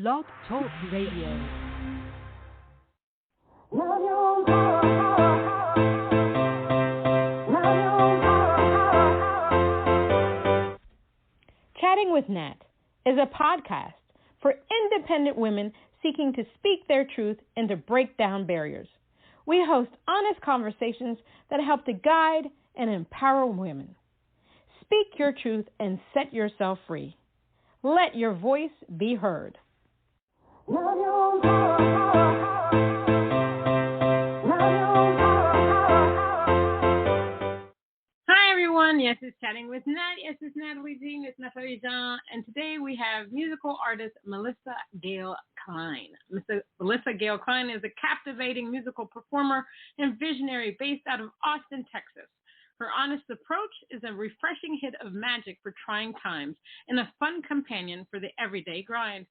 Blog Talk Radio. Chatting with Nat is a podcast for independent women seeking to speak their truth and to break down barriers. We host honest conversations that help to guide and empower women. Speak your truth and set yourself free. Let your voice be heard. Hi everyone, yes, it's Chatting with Nat. Yes, it's Natalie Jean, it's Natalie Jean, and today we have musical artist Melissa Gail Klein. Melissa Gail Klein is a captivating musical performer and visionary based out of Austin, Texas. Her honest approach is a refreshing hit of magic for trying times and a fun companion for the everyday grind.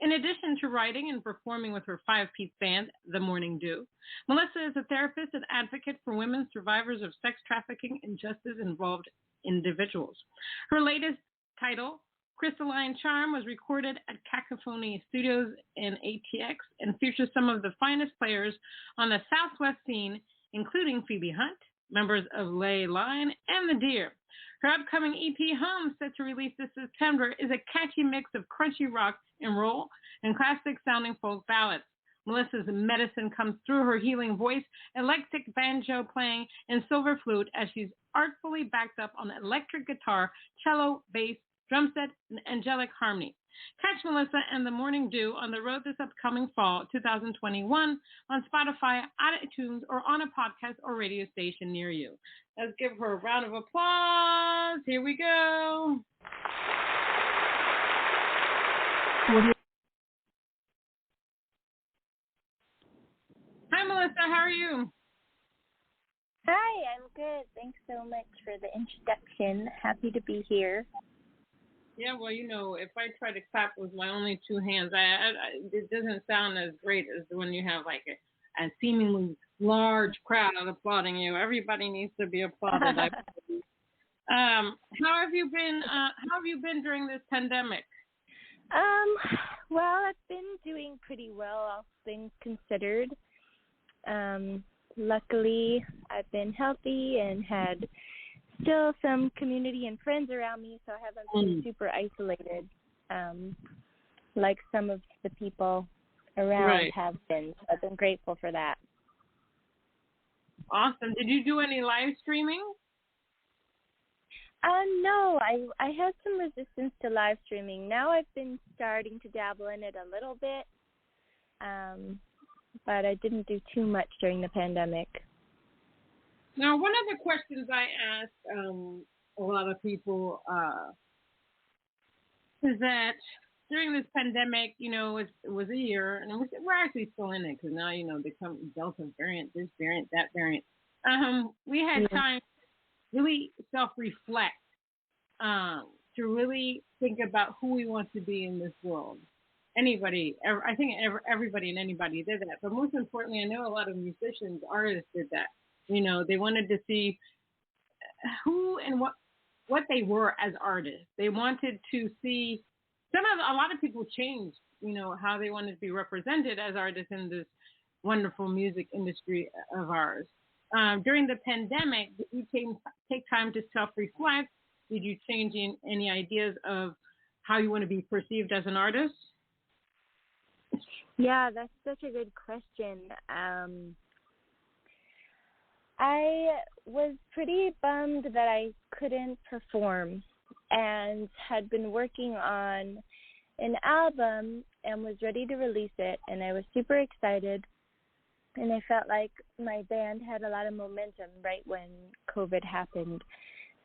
In addition to writing and performing with her five-piece band, The Morning Dew, Melissa is a therapist and advocate for women survivors of sex trafficking and justice-involved individuals. Her latest title, Crystalline Charm, was recorded at Cacophony Studios in ATX and features some of the finest players on the Southwest scene, including Phoebe Hunt, members of Ley Line, and The Deer. Her upcoming EP, Home, set to release this September, is a catchy mix of crunchy rock and roll and classic-sounding folk ballads. Melissa's medicine comes through her healing voice, eclectic banjo playing, and silver flute as she's artfully backed up on electric guitar, cello, bass, drumset, and angelic harmony. Catch Melissa and The Morning Dew on the road this upcoming fall 2021 on Spotify, iTunes, or on a podcast or radio station near you. Let's give her a round of applause. Here we go. Hi, Melissa. How are you? Hi, I'm good. Thanks so much for the introduction. Happy to be here. Yeah, well, you know, if I try to clap with my only two hands, it doesn't sound as great as when you have like a seemingly large crowd applauding you. Everybody needs to be applauded. How have you been? How have you been during this pandemic? Well, I've been doing pretty well, all things considered. Luckily, I've been healthy and had still some community and friends around me, so I haven't been super isolated like some of the people around have been. So I've been grateful for that. Awesome. Did you do any live streaming? No, I had some resistance to live streaming. Now I've been starting to dabble in it a little bit, but I didn't do too much during the pandemic. Now, one of the questions I ask a lot of people is that during this pandemic, you know, it was a year, and we're actually still in it because now, you know, they come Delta variant, this variant, that variant. We had time to really self-reflect, to really think about who we want to be in this world. I think everybody and anybody did that. But most importantly, I know a lot of musicians, artists did that. You know, they wanted to see who and what they were as artists. They wanted to see a lot of people changed, you know, how they wanted to be represented as artists in this wonderful music industry of ours. During the pandemic, did you take time to self-reflect? Did you change any ideas of how you want to be perceived as an artist? Yeah, that's such a good question. I was pretty bummed that I couldn't perform and had been working on an album and was ready to release it, and I was super excited, and I felt like my band had a lot of momentum right when COVID happened.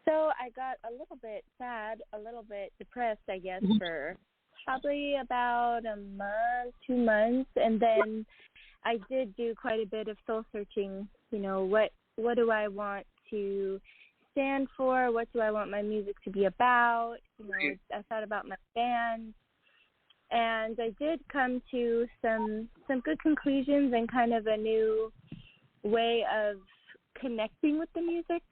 So I got a little bit sad, a little bit depressed, I guess, for probably about a month, 2 months, and then I did do quite a bit of soul searching, you know, what do I want to stand for? What do I want my music to be about? You know, I thought about my band, and I did come to some good conclusions and kind of a new way of connecting with the music.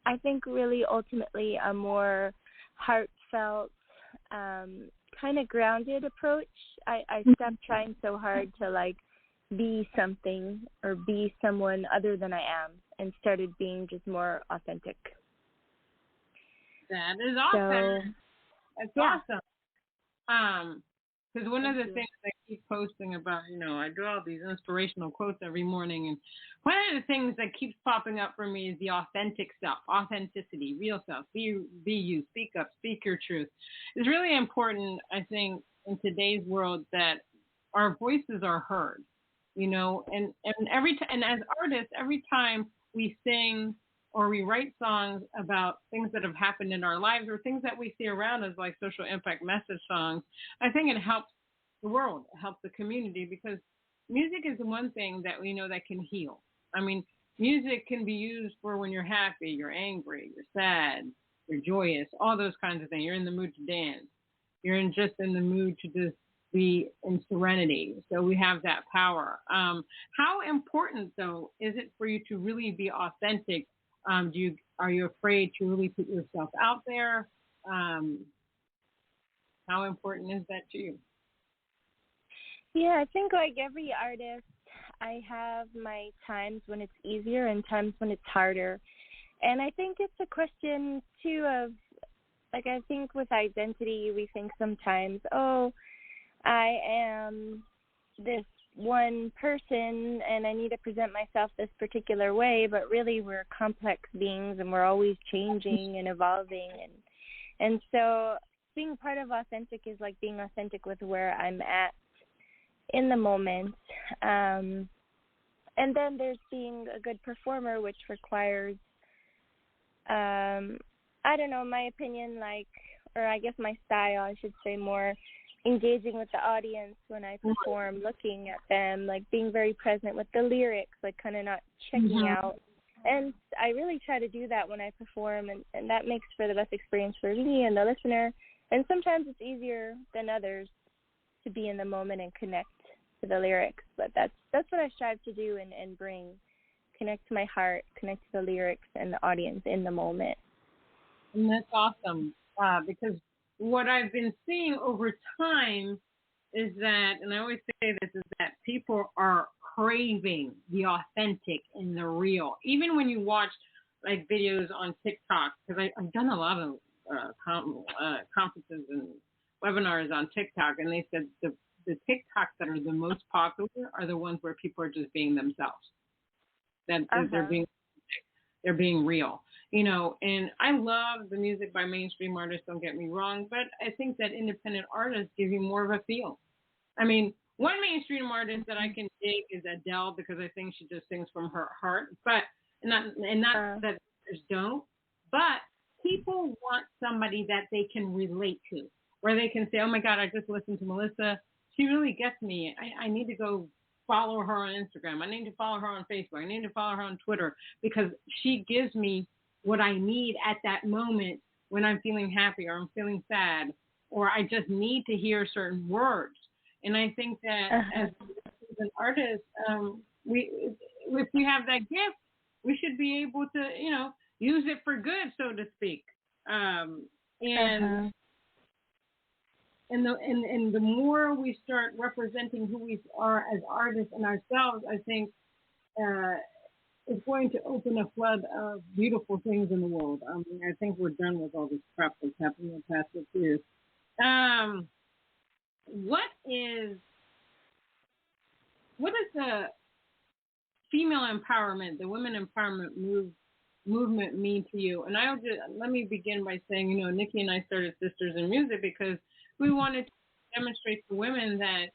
I think really ultimately a more heartfelt kind of grounded approach. I stopped trying so hard to like be something or be someone other than I am, and started being just more authentic. That is awesome. So, That's awesome. Because one of the things I keep posting about, I do all these inspirational quotes every morning, and one of the things that keeps popping up for me is the authentic stuff, authenticity, real self, be you, speak up, speak your truth. It's really important, I think, in today's world that our voices are heard, and and as artists, every time we sing or we write songs about things that have happened in our lives or things that we see around us, like social impact message songs, I think it helps the world, it helps the community, because music is the one thing that we know that can heal. I mean, music can be used for when you're happy, you're angry, you're sad, you're joyous, all those kinds of things. You're in the mood to dance. You're just in the mood to just be in serenity. So we have that power. How important, though, is it for you to really be authentic? Are you afraid to really put yourself out there? How important is that to you? Yeah, I think like every artist, I have my times when it's easier and times when it's harder. And I think it's a question, too, of, like, I think with identity, we think sometimes, oh, I am this one person and I need to present myself this particular way, but really we're complex beings and we're always changing and evolving. And so being part of authentic is like being authentic with where I'm at in the moment. And then there's being a good performer, which requires, I don't know, my opinion, like, or I guess my style, I should say, more engaging with the audience when I perform, looking at them, like being very present with the lyrics, like kind of not checking out. And I really try to do that when I perform, and that makes for the best experience for me and the listener. And sometimes it's easier than others to be in the moment and connect to the lyrics, but that's what I strive to do and bring, connect to my heart, connect to the lyrics and the audience in the moment. And that's awesome, because what I've been seeing over time is that, and I always say this, is that people are craving the authentic and the real. Even when you watch like videos on TikTok, because I've done a lot of conferences and webinars on TikTok, and they said the TikToks that are the most popular are the ones where people are just being themselves. That they're being real. And I love the music by mainstream artists, don't get me wrong, but I think that independent artists give you more of a feel. I mean, one mainstream artist that I can dig is Adele, because I think she just sings from her heart, but not that others don't, but people want somebody that they can relate to, where they can say, oh my God, I just listened to Melissa. She really gets me. I need to go follow her on Instagram. I need to follow her on Facebook. I need to follow her on Twitter, because she gives me what I need at that moment when I'm feeling happy or I'm feeling sad, or I just need to hear certain words. And I think that as an artist, if we have that gift, we should be able to, use it for good, so to speak. And the more we start representing who we are as artists and ourselves, I think it's going to open a flood of beautiful things in the world. I think we're done with all this crap that's happening in the past 6 years. What is the female empowerment, the women empowerment movement mean to you? And let me begin by saying, Nikki and I started Sisters in Music because we wanted to demonstrate to women that,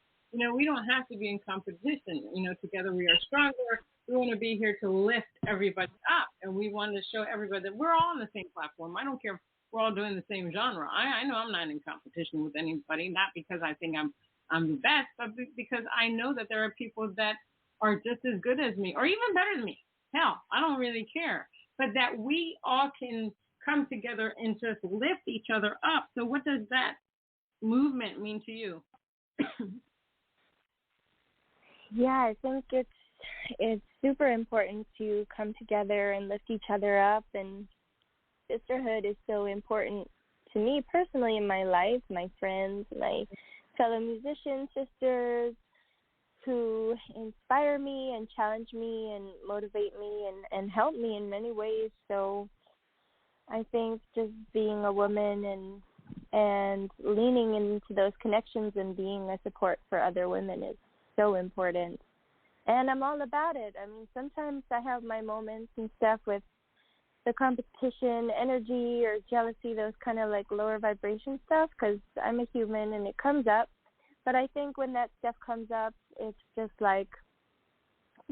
we don't have to be in competition. Together we are stronger. We want to be here to lift everybody up, and we want to show everybody that we're all on the same platform. I don't care if we're all doing the same genre. I know I'm not in competition with anybody, not because I think I'm the best, but because I know that there are people that are just as good as me or even better than me. Hell, I don't really care. But that we all can come together and just lift each other up. So what does that movement mean to you? Yeah, I think it's super important to come together and lift each other up, and sisterhood is so important to me personally in my life, my friends, my fellow musician sisters who inspire me and challenge me and motivate me and help me in many ways. So I think just being a woman and leaning into those connections and being a support for other women is so important. And I'm all about it. I mean, sometimes I have my moments and stuff with the competition, energy, or jealousy, those kind of like lower vibration stuff, because I'm a human and it comes up. But I think when that stuff comes up, it's just like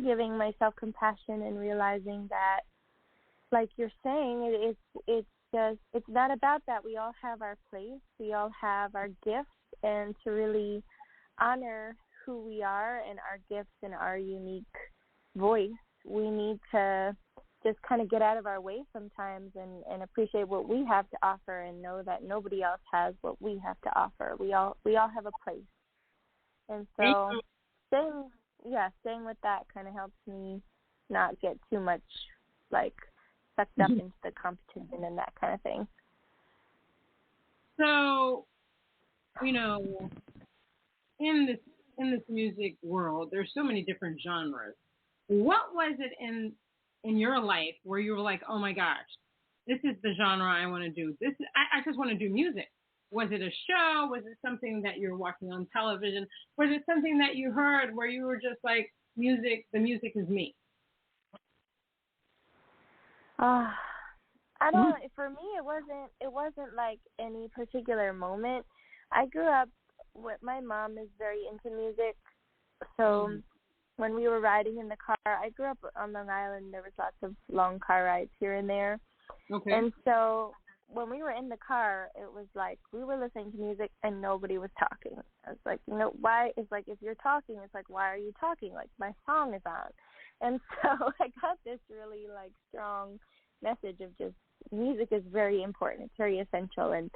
giving myself compassion and realizing that, like you're saying, it's not about that. We all have our place. We all have our gifts, and to really honor who we are and our gifts and our unique voice, we need to just kind of get out of our way sometimes and appreciate what we have to offer and know that nobody else has what we have to offer. We all have a place. And so staying with that kind of helps me not get too much like sucked up into the competition and that kind of thing. So, you know, in this music world, there's so many different genres. What was it in your life where you were like, oh my gosh, this is the genre I want to do. I just want to do music. Was it a show? Was it something that you're watching on television? Was it something that you heard where you were just like, the music is me? I don't. For me, it wasn't like any particular moment. I grew up with my mom is very into music, so when we were riding in the car, I grew up on Long Island. There was lots of long car rides here and there, and so when we were in the car, it was like we were listening to music and nobody was talking. I was like, why? It's like if you're talking, it's like, why are you talking? Like my song is on, and so I got this really like strong message of just music is very important. It's very essential. And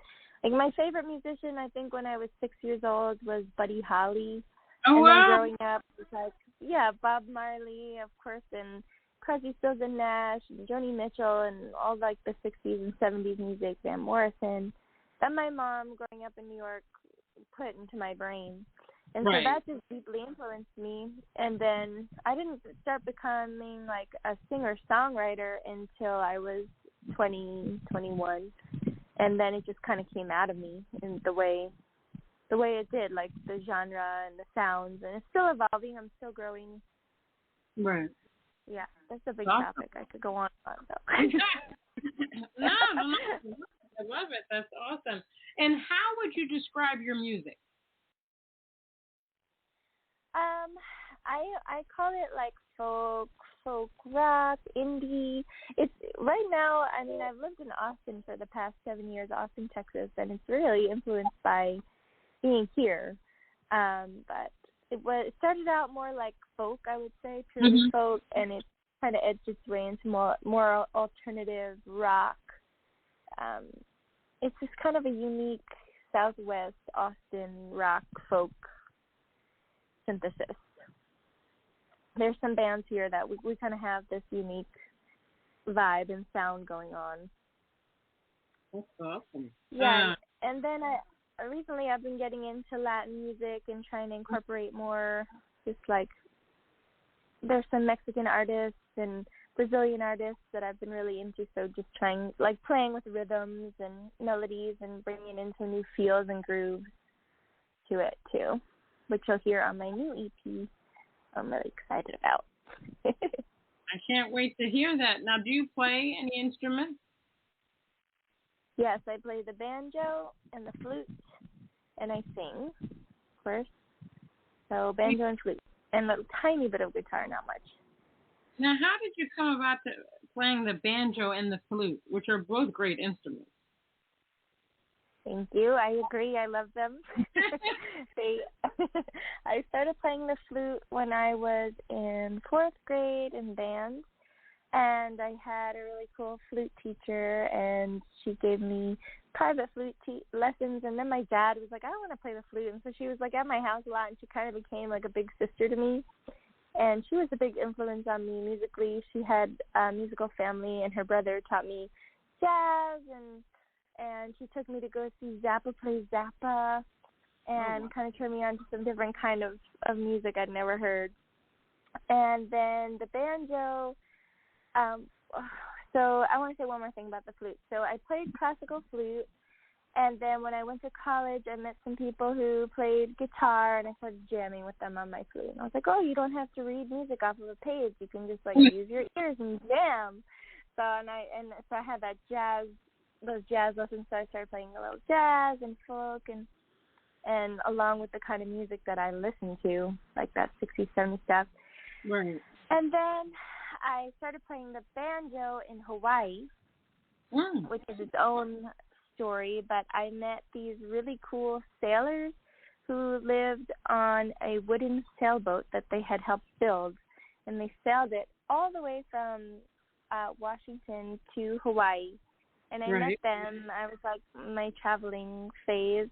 like my favorite musician, I think when I was 6 years old, was Buddy Holly. Oh, wow. And then growing up, it was like, Bob Marley, of course, and Crosby, Stills and Nash, and Joni Mitchell, and all like the 60s and 70s music, Van Morrison, that my mom growing up in New York put into my brain. And so that just deeply influenced me. And then I didn't start becoming like a singer-songwriter until I was 20, 21. And then it just kind of came out of me in the way it did, like the genre and the sounds. And it's still evolving. I'm still growing. Right. Yeah, that's a big topic. I could go on though. No, I love it. That's awesome. And how would you describe your music? I call it like folk rock, indie. It's right now. I mean, I've lived in Austin for the past 7 years, Austin, Texas, and it's really influenced by being here. But it started out more like folk, I would say, purely folk, and it kind of edged its way into more alternative rock. It's just kind of a unique Southwest Austin rock folk synthesis. There's some bands here that we kind of have this unique vibe and sound going on. That's awesome. Yeah, and then recently I've been getting into Latin music and trying to incorporate more, just like there's some Mexican artists and Brazilian artists that I've been really into, so just trying, like playing with rhythms and melodies and bringing into new feels and grooves to it too, which you'll hear on my new EP. I'm really excited about. I can't wait to hear that. Now, do you play any instruments? Yes, I play the banjo and the flute, and I sing, of course. So banjo and flute, and a tiny bit of guitar, not much. Now, how did you come about playing the banjo and the flute, which are both great instruments? Thank you. I agree. I love them. I started playing the flute when I was in 4th grade in band, and I had a really cool flute teacher, and she gave me private flute lessons, and then my dad was like, I want to play the flute, and so she was like at my house a lot, and she kind of became like a big sister to me, and she was a big influence on me musically. She had a musical family, and her brother taught me jazz and she took me to go see Zappa play Zappa, and kind of turned me on to some different kind of music I'd never heard. And then the banjo, so I want to say one more thing about the flute. So I played classical flute, and then when I went to college, I met some people who played guitar, and I started jamming with them on my flute. And I was like, oh, you don't have to read music off of a page. You can just, like, use your ears and jam. So I had those jazz lessons, so I started playing a little jazz and folk, and along with the kind of music that I listen to, like that 60s, 70s stuff. Right. And then I started playing the banjo in Hawaii, which is its own story, but I met these really cool sailors who lived on a wooden sailboat that they had helped build, and they sailed it all the way from Washington to Hawaii. And I met them. I was like my traveling phase,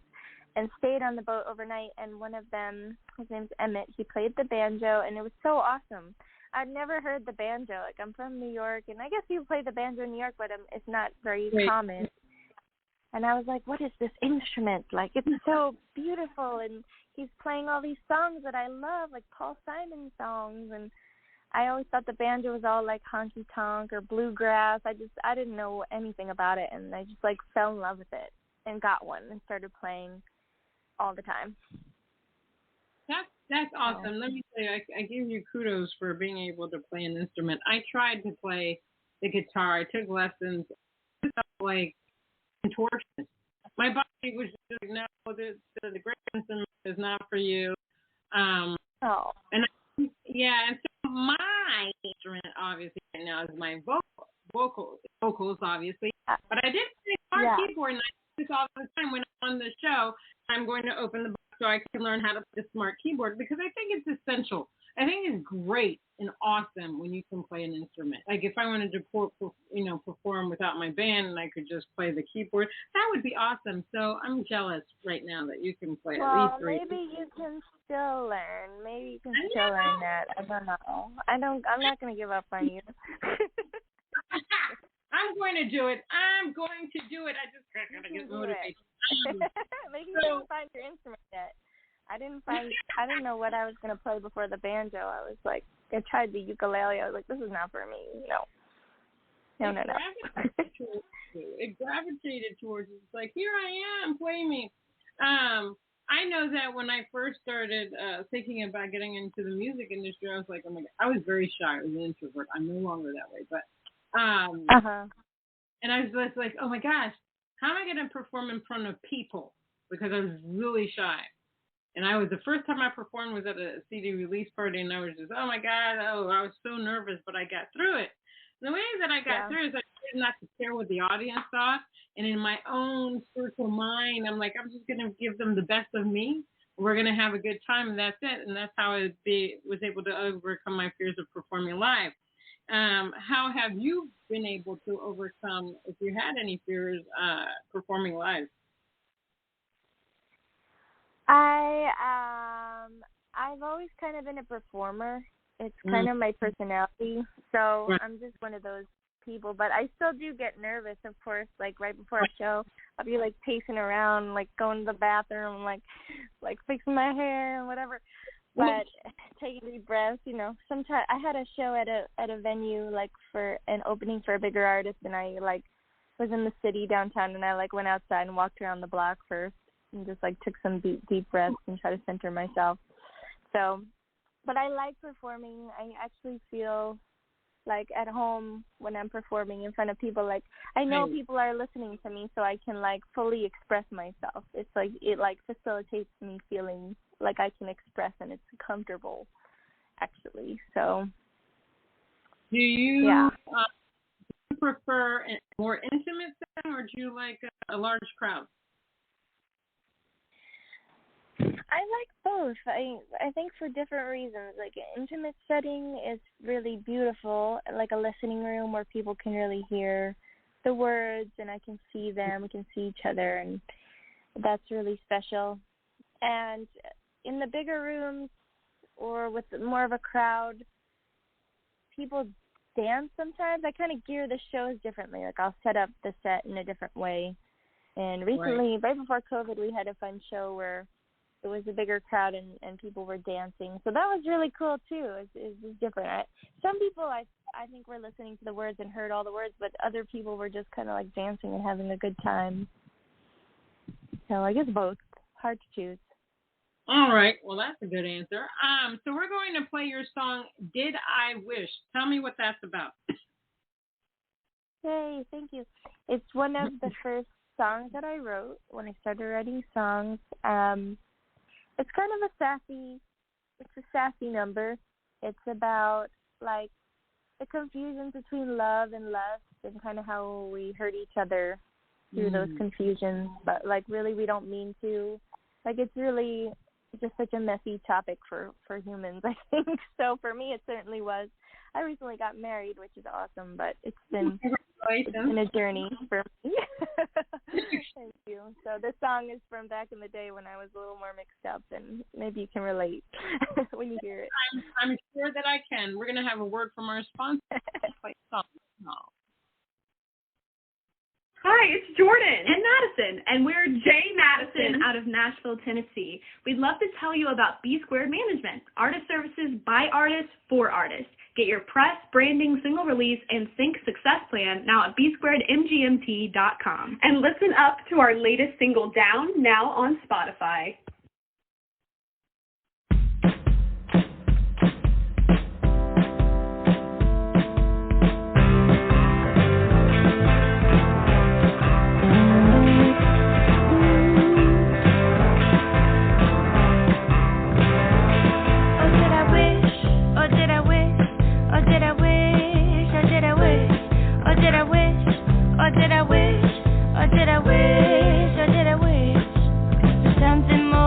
and stayed on the boat overnight. And one of them, his name's Emmett, he played the banjo, and it was so awesome. I'd never heard the banjo. Like, I'm from New York, and I guess you play the banjo in New York, but it's not very common. And I was like, what is this instrument? Like, it's so beautiful, and he's playing all these songs that I love, like Paul Simon songs, and I always thought the banjo was all like honky tonk or bluegrass. I didn't know anything about it, and I just like fell in love with it and got one and started playing all the time. That's awesome. Let me tell you, I give you kudos for being able to play an instrument. I tried to play the guitar. I took lessons. I felt like contortionist. My body was just like, no, the great instrument is not for you. And so my instrument obviously right now is my vocals obviously. But I did play keyboard, and I do this all the time when I'm on the show. I'm going to open the book so I can learn how to play the smart keyboard, because I think it's essential. I think it's great and awesome when you can play an instrument. Like, if I wanted to perform without my band and I could just play the keyboard, that would be awesome. So I'm jealous right now that you can play at least three. Maybe you can still learn. Maybe you can still learn that. I don't know. I'm not going to give up on you. I'm going to do it. I just got to get motivated. Maybe you didn't find your instrument yet. I didn't know what I was going to play before the banjo. I was like, I tried the ukulele. I was like, this is not for me. No. It gravitated towards it. It's like, here I am, play me. I know that when I first started thinking about getting into the music industry, I was like, oh my God, I was very shy. I was an introvert. I'm no longer that way. But, and I was just like, oh my gosh, how am I going to perform in front of people? Because I was really shy. And the first time I performed was at a CD release party, and I was just, oh my God, I was so nervous, but I got through it. And the way that I got through is I tried not to care what the audience thought. And in my own spiritual mind, I'm like, I'm just going to give them the best of me. We're going to have a good time, and that's it. And that's how I was able to overcome my fears of performing live. How have you been able to overcome, if you had any fears, performing live? I've always kind of been a performer. It's kind of my personality. So I'm just one of those people. But I still do get nervous, of course. Like right before a show, I'll be like pacing around, like going to the bathroom, like fixing my hair and whatever. But taking deep breaths, Sometimes I had a show at a venue, like for an opening for a bigger artist, and I was in the city downtown, and I went outside and walked around the block first and just took some deep breaths and try to center myself. So, but I like performing. I actually feel like at home when I'm performing in front of people, I know people are listening to me, so I can fully express myself. It's it facilitates me feeling like I can express, and it's comfortable actually. So do you prefer a more intimate setting, or do you like a large crowd? I like both. I think for different reasons. Like an intimate setting is really beautiful, like a listening room where people can really hear the words and I can see them, we can see each other, and that's really special. And in the bigger rooms or with more of a crowd, people dance sometimes. I kind of gear the shows differently. Like I'll set up the set in a different way. And recently, right before COVID, we had a fun show where it was a bigger crowd and people were dancing. So that was really cool, too. It's different. Some people, I think, were listening to the words and heard all the words, but other people were just kind of like dancing and having a good time. So I guess both. Hard to choose. All right. Well, that's a good answer. So we're going to play your song, Did I Wish? Tell me what that's about. Yay, thank you. It's one of the first songs that I wrote when I started writing songs. It's kind of a sassy number. It's about, like, the confusion between love and lust and kind of how we hurt each other through those confusions. But, like, really we don't mean to. Like, it's really just such a messy topic for humans, I think. So for me, it certainly was. I recently got married, which is awesome, but it's been a journey for me. Thank you. So this song is from back in the day when I was a little more mixed up, and maybe you can relate when you hear it. I'm sure that I can. We're going to have a word from our sponsor. Hi, it's Jordan and Madison, and we're Jay Madison out of Nashville, Tennessee. We'd love to tell you about B Squared Management, artist services by artists for artists. Get your press, branding, single release, and sync success plan now at bsquaredmgmt.com. And listen up to our latest single, Down, now on Spotify. Something more.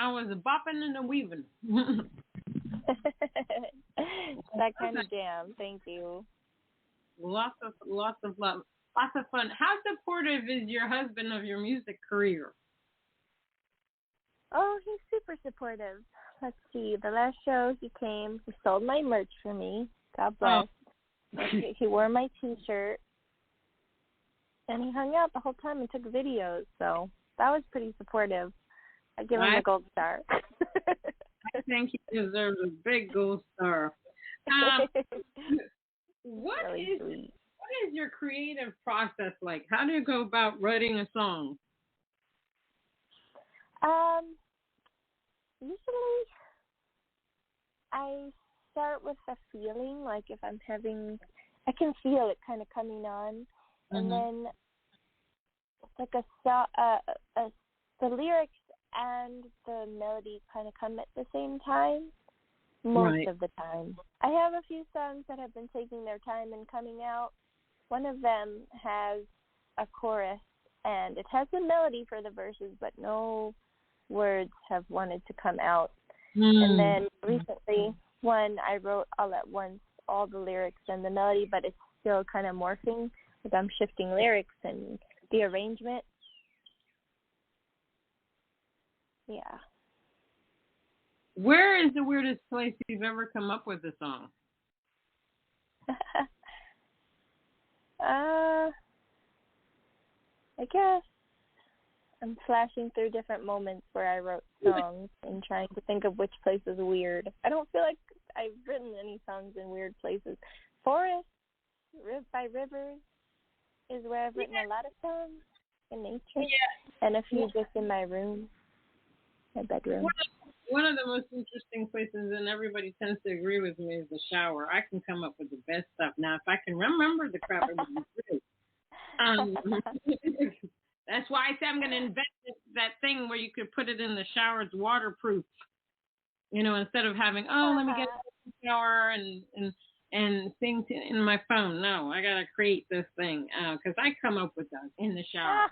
I was bopping and a weaving. That kind of jam. Thank you. Lots of love, lots of fun. How supportive is your husband of your music career? Oh, he's super supportive. Let's see. The last show he came, he sold my merch for me. God bless. Oh. He wore my T-shirt, and he hung out the whole time and took videos. So that was pretty supportive. I give him a gold star. I think he deserves a big gold star. What really sweet. What is your creative process like? How do you go about writing a song? Usually I start with a feeling, like if I'm having, I can feel it kind of coming on, and then it's like the lyrics and the melody kind of come at the same time, most of the time. I have a few songs that have been taking their time in coming out. One of them has a chorus, and it has the melody for the verses, but no words have wanted to come out. And then recently, one I wrote all at once, all the lyrics and the melody, but it's still kind of morphing. Like I'm shifting lyrics and the arrangement. Yeah. Where is the weirdest place you've ever come up with a song? I guess I'm flashing through different moments where I wrote songs and trying to think of which place is weird. I don't feel like I've written any songs in weird places. Forests by rivers is where I've written a lot of songs in nature, and a few just in my room, my bedroom. One of the most interesting places, and everybody tends to agree with me, is the shower. I can come up with the best stuff. Now, if I can remember the crap, it would be great. That's why I said I'm going to invent that thing where you could put it in the shower. It's waterproof. You know, instead of having, let me get in the shower and sing in my phone. No, I got to create this thing because I come up with that in the shower.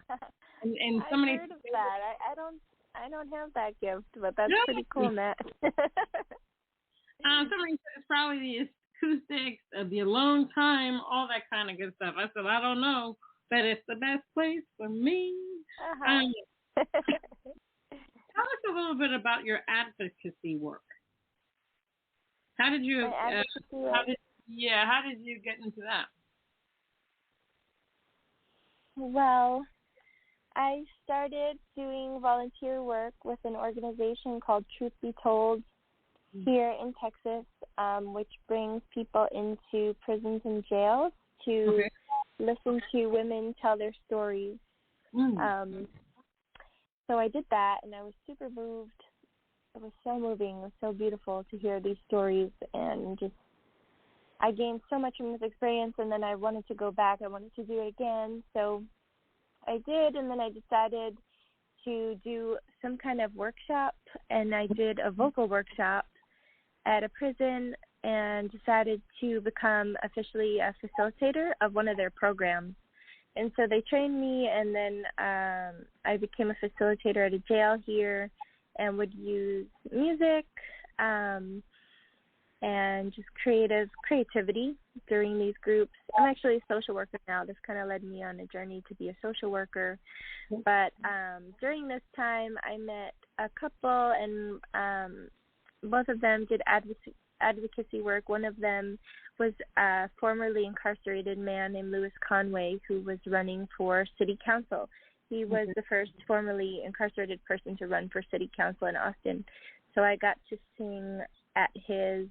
And somebody I've heard of that. I don't have that gift, but that's pretty cool, Matt. Somebody said it's probably the acoustics, the alone time, all that kind of good stuff. I said, I don't know, but it's the best place for me. Tell us a little bit about your advocacy work. How did you how did you get into that? Well, I started doing volunteer work with an organization called Truth Be Told here in Texas, which brings people into prisons and jails to listen to women tell their stories. So I did that, and I was super moved. It was so moving. It was so beautiful to hear these stories, and just I gained so much from this experience, and then I wanted to go back. I wanted to do it again, so I did, and then I decided to do some kind of workshop, and I did a vocal workshop at a prison and decided to become officially a facilitator of one of their programs. And so they trained me, and then I became a facilitator at a jail here and would use music and just creativity during these groups. I'm actually a social worker now. This kind of led me on a journey to be a social worker. But during this time, I met a couple, and both of them did advocacy work. One of them was a formerly incarcerated man named Louis Conway who was running for city council. He was the first formerly incarcerated person to run for city council in Austin. So I got to sing at his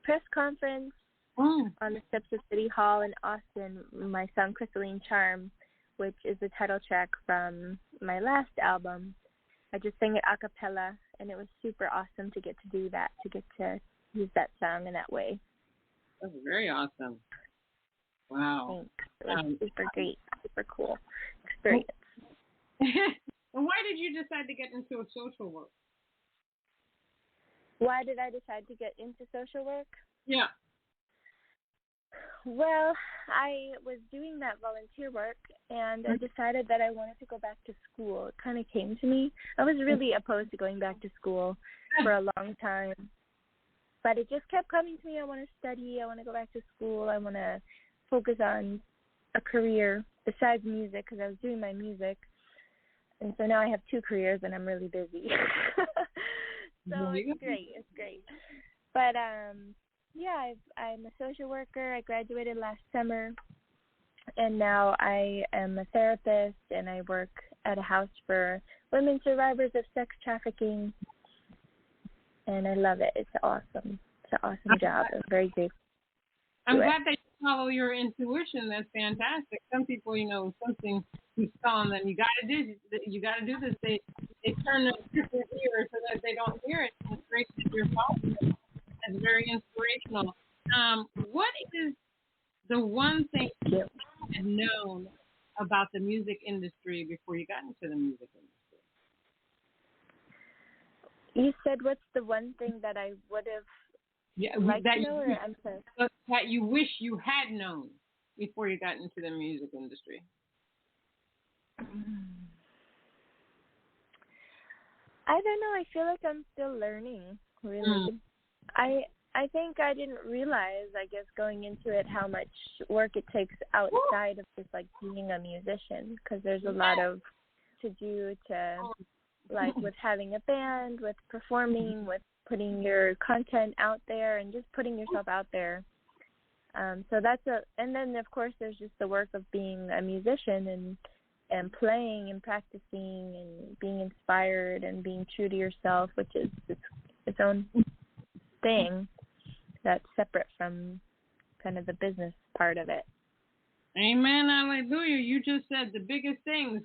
press conference on the steps of City Hall in Austin, my song Crystalline Charm, which is the title track from my last album. I just sang it a cappella, and it was super awesome to get to do that, to get to use that song in that way. That's very awesome. Wow. Thanks. It was super great, super cool experience. And why did you decide to get into social work? Why did I decide to get into social work? Yeah. Well, I was doing that volunteer work, and I decided that I wanted to go back to school. It kind of came to me. I was really opposed to going back to school for a long time, but it just kept coming to me. I want to study. I want to go back to school. I want to focus on a career besides music, because I was doing my music. And so now I have 2 careers, and I'm really busy. So it's great. It's great. But, yeah, I'm a social worker. I graduated last summer, and now I am a therapist, and I work at a house for women survivors of sex trafficking, and I love it. It's awesome. It's an awesome job. I'm very grateful. I'm glad that you follow your intuition. That's fantastic. Some people, something you saw them, you got to do this. They turn their ears so that they don't hear it. It's great that you're following it. That's very inspirational. What is the one thing you had known about the music industry before you got into the music industry? You said what's the one thing that I would have liked to know? That you wish you had known before you got into the music industry. I don't know. I feel like I'm still learning, really. I think I didn't realize, I guess, going into it, how much work it takes outside of just, like, being a musician, because there's a lot of to do to, like, with having a band, with performing, with putting your content out there, and just putting yourself out there. So and then, of course, there's just the work of being a musician and playing and practicing and being inspired and being true to yourself, which is its own thing that's separate from kind of the business part of it. Amen, hallelujah. You just said the biggest things.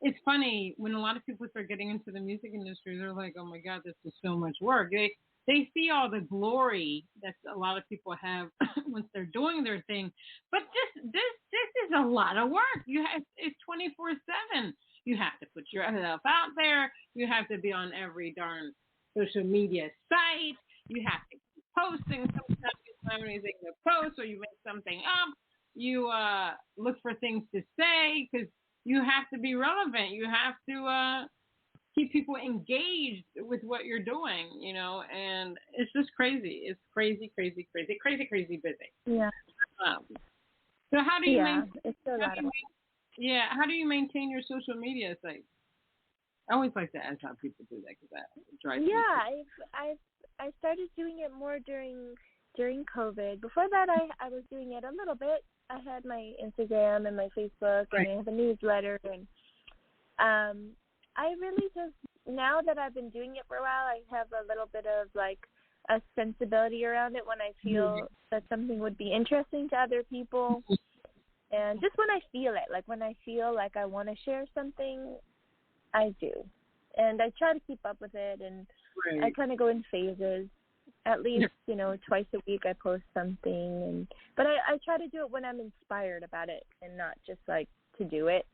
It's funny when a lot of people start getting into the music industry, they're like, oh my God, this is so much work. They see all the glory that a lot of people have once they're doing their thing, but this is a lot of work. It's 24/7. You have to put yourself out there. You have to be on every darn social media site. You have to keep posting. Sometimes you find anything to post, or you make something up. You look for things to say, because you have to be relevant. You have to keep people engaged with what you're doing, and it's just crazy. It's crazy busy. Yeah. So how do you how do you maintain your social media sites? I always like to ask how people do that, because that drives me crazy. I started doing it more during COVID. Before that, I was doing it a little bit. I had my Instagram and my Facebook, and I have a newsletter, and I really just, now that I've been doing it for a while, I have a little bit of, like, a sensibility around it when I feel that something would be interesting to other people, and just when I feel it, like when I feel like I want to share something, I do, and I try to keep up with it, and I kind of go in phases. At least, twice a week I post something, but I try to do it when I'm inspired about it, and not just, like, to do it.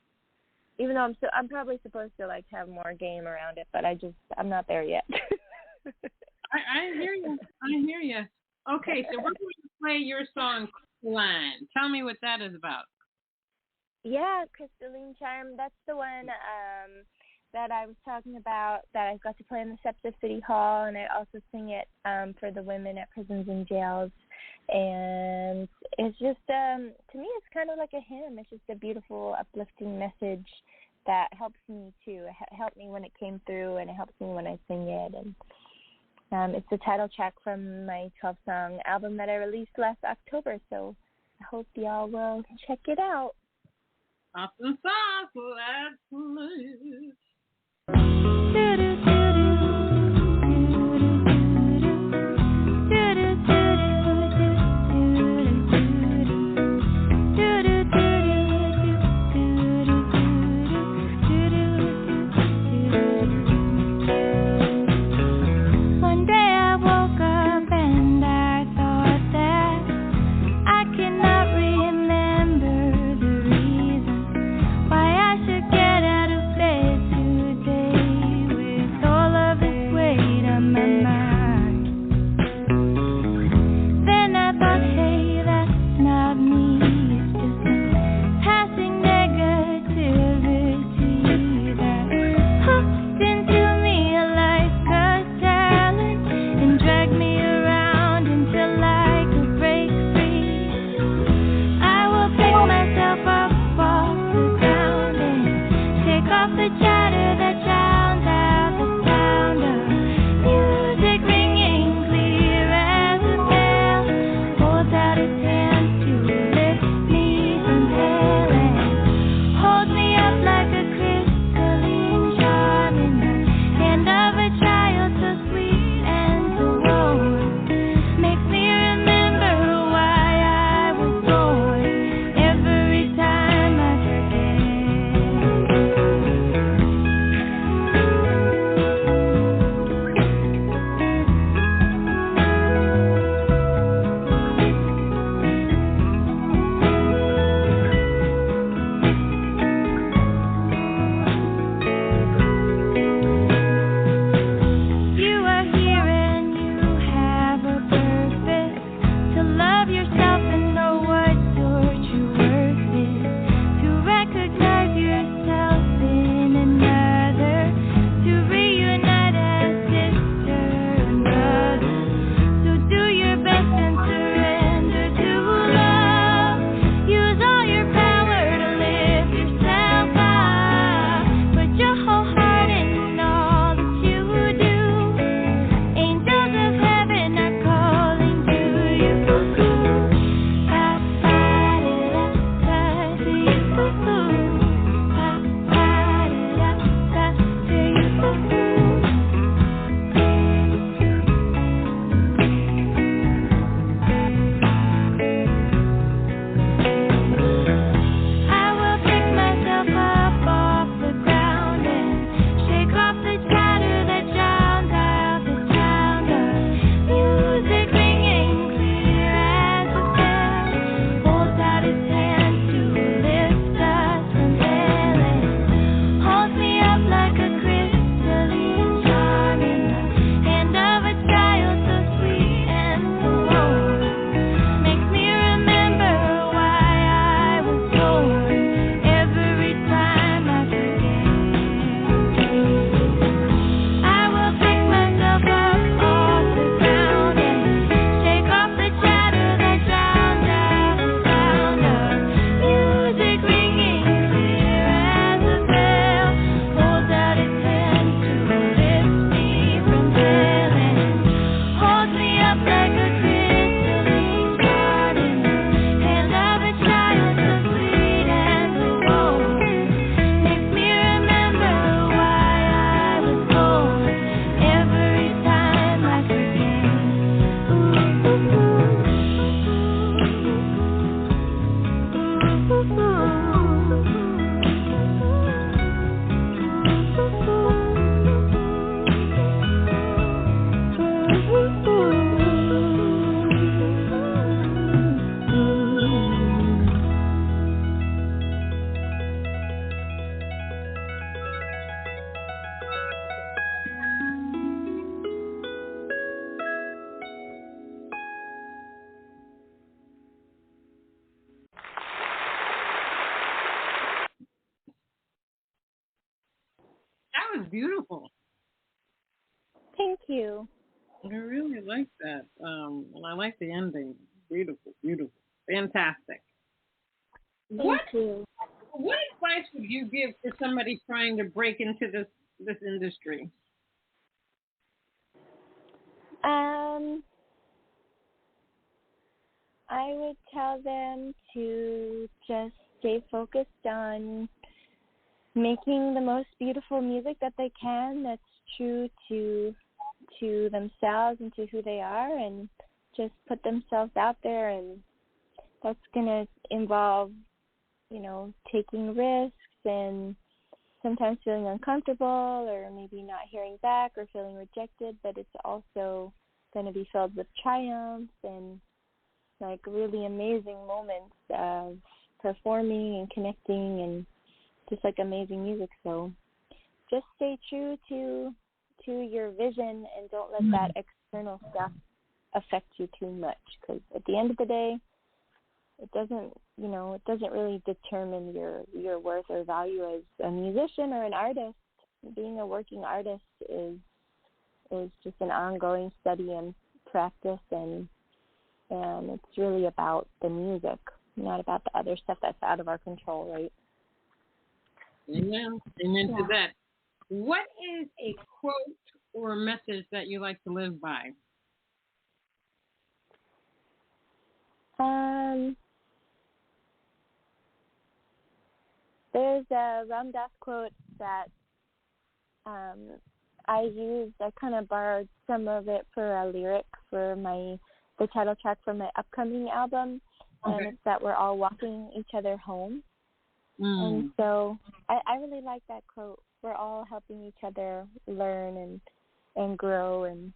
Even though I'm probably supposed to, like, have more game around it, but I'm not there yet. I hear you. Okay, so we're going to play your song, Crystalline. Tell me what that is about. Yeah, Crystalline Charm. That's the one that I was talking about, that I got to play in the Septa City Hall, and I also sing it for the women at prisons and jails. And it's just, to me, it's kind of like a hymn. It's just a beautiful, uplifting message that helps me too. It helped me when it came through, and it helps me when I sing it. And it's the title track from my 12-song album that I released last October. So I hope y'all will check it out. Awesome sauce, let's live. Why I should get out of bed today with beautiful. Thank you. I really like that. And I like the ending. Beautiful, beautiful. Fantastic. Thank you. What advice would you give for somebody trying to break into this industry? I would tell them to just stay focused on making the most beautiful music that they can that's true to themselves and to who they are, and just put themselves out there, and that's going to involve, taking risks and sometimes feeling uncomfortable or maybe not hearing back or feeling rejected, but it's also going to be filled with triumphs and like really amazing moments of performing and connecting and just like amazing music. So just stay true to your vision and don't let that external stuff affect you too much, because at the end of the day, it doesn't really determine your worth or value as a musician or an artist. Being a working artist is just an ongoing study and practice, and it's really about the music, not about the other stuff that's out of our control, right? Amen. Amen to that. What is a quote or a message that you like to live by? There's a Ram Dass quote that I used. I kind of borrowed some of it for a lyric for the title track for my upcoming album, and it's that we're all walking each other home. And so I really like that quote. We're all helping each other learn and grow, and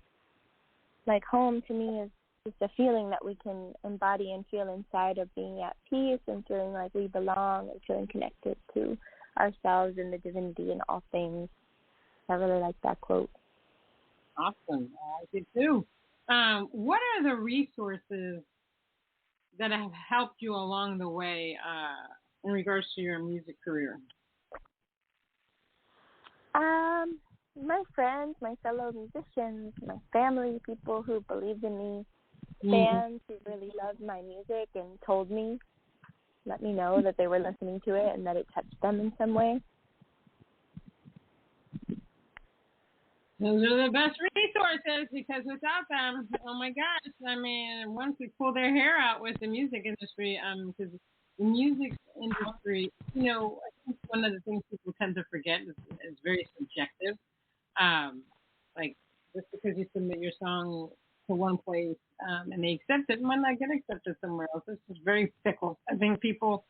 like home to me is just a feeling that we can embody and feel inside of being at peace and feeling like we belong and feeling connected to ourselves and the divinity in all things. I really like that quote. Awesome. I like it too. What are the resources that have helped you along the way in regards to your music career? My friends, my fellow musicians, my family, people who believed in me, fans who really loved my music and let me know that they were listening to it and that it touched them in some way. Those are the best resources, because without them, oh my gosh, I mean, once we pull their hair out with the music industry, because the music industry, I think one of the things people tend to forget is very subjective. Like, just because you submit your song to one place and they accept it, might not get accepted somewhere else. It's just very fickle. I think people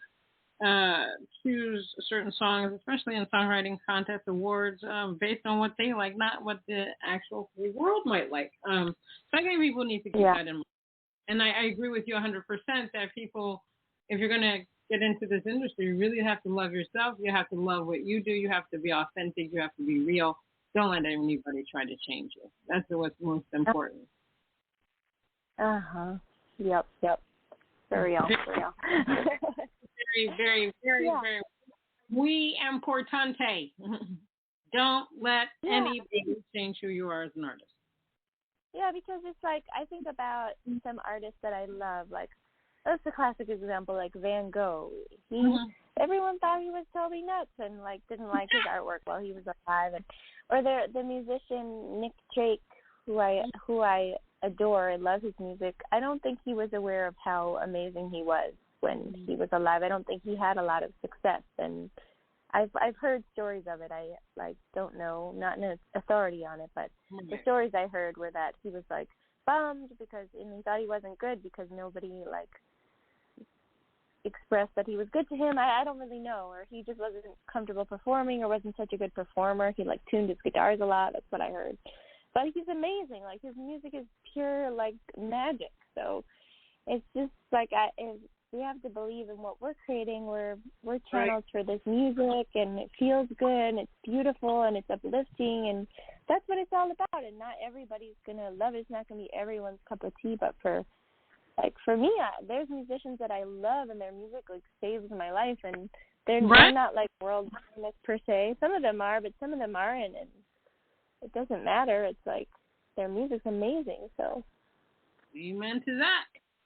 choose certain songs, especially in songwriting contest awards, based on what they like, not what the actual world might like. So I think people need to keep that in mind. And I agree with you 100% that people, if you're going to get into this industry, you really have to love yourself. You have to love what you do. You have to be authentic. You have to be real. Don't let anybody try to change you. That's what's most important. Yep. For real. Very, very muy importante. Don't let anybody change who you are as an artist. Yeah, because it's like, I think about some artists that I love, like, that's a classic example, like Van Gogh. Everyone thought he was totally nuts and like didn't like his artwork while he was alive, or the musician Nick Drake, who I adore and love his music. I don't think he was aware of how amazing he was when he was alive. I don't think he had a lot of success, and I've heard stories of it. I don't know, not an authority on it, but the stories I heard were that he was like bummed because he thought he wasn't good because nobody like expressed that he was good to him. I don't really know, or he just wasn't comfortable performing or wasn't such a good performer. He like tuned his guitars a lot. That's what I heard. But he's amazing. Like his music is pure like magic. So it's just like we have to believe in what we're creating. We're channeled for this music, and it feels good, and it's beautiful, and it's uplifting, and that's what it's all about. And not everybody's gonna love it. It's not gonna be everyone's cup of tea, but for me, there's musicians that I love, and their music like saves my life, and They're not like world famous per se. Some of them are, but some of them aren't, and it doesn't matter. It's like their music's amazing. So, amen to that.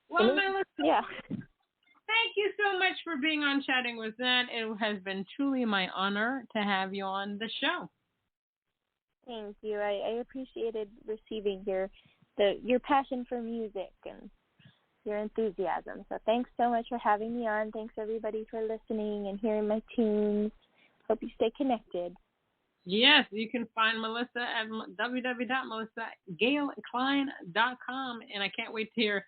Well, Melissa, yeah. Thank you so much for being on Chatting with Nat. It has been truly my honor to have you on the show. Thank you. I appreciated receiving your passion for music and your enthusiasm. So thanks so much for having me on. Thanks everybody for listening and hearing my tunes. Hope you stay connected. Yes, you can find Melissa at www.melissagailklein.com, and I can't wait to hear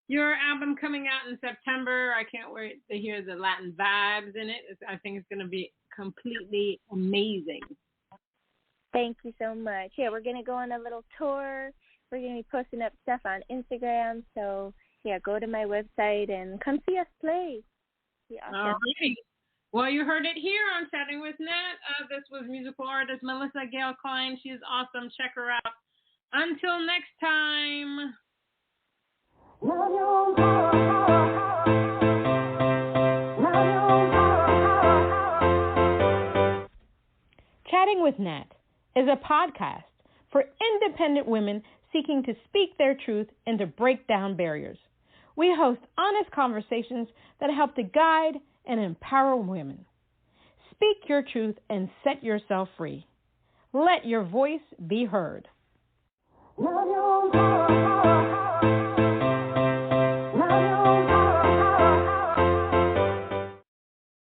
your album coming out in September. I can't wait to hear the Latin vibes in it. I think it's going to be completely amazing. Thank you so much. Yeah, we're going to go on a little tour. We're going to be posting up stuff on Instagram. So, yeah, go to my website and come see us play. Awesome. All right. Well, you heard it here on Chatting with Nat. This was musical artist Melissa Gail Klein. She's awesome. Check her out. Until next time. Chatting with Nat is a podcast for independent women seeking to speak their truth and to break down barriers. We host honest conversations that help to guide and empower women. Speak your truth and set yourself free. Let your voice be heard.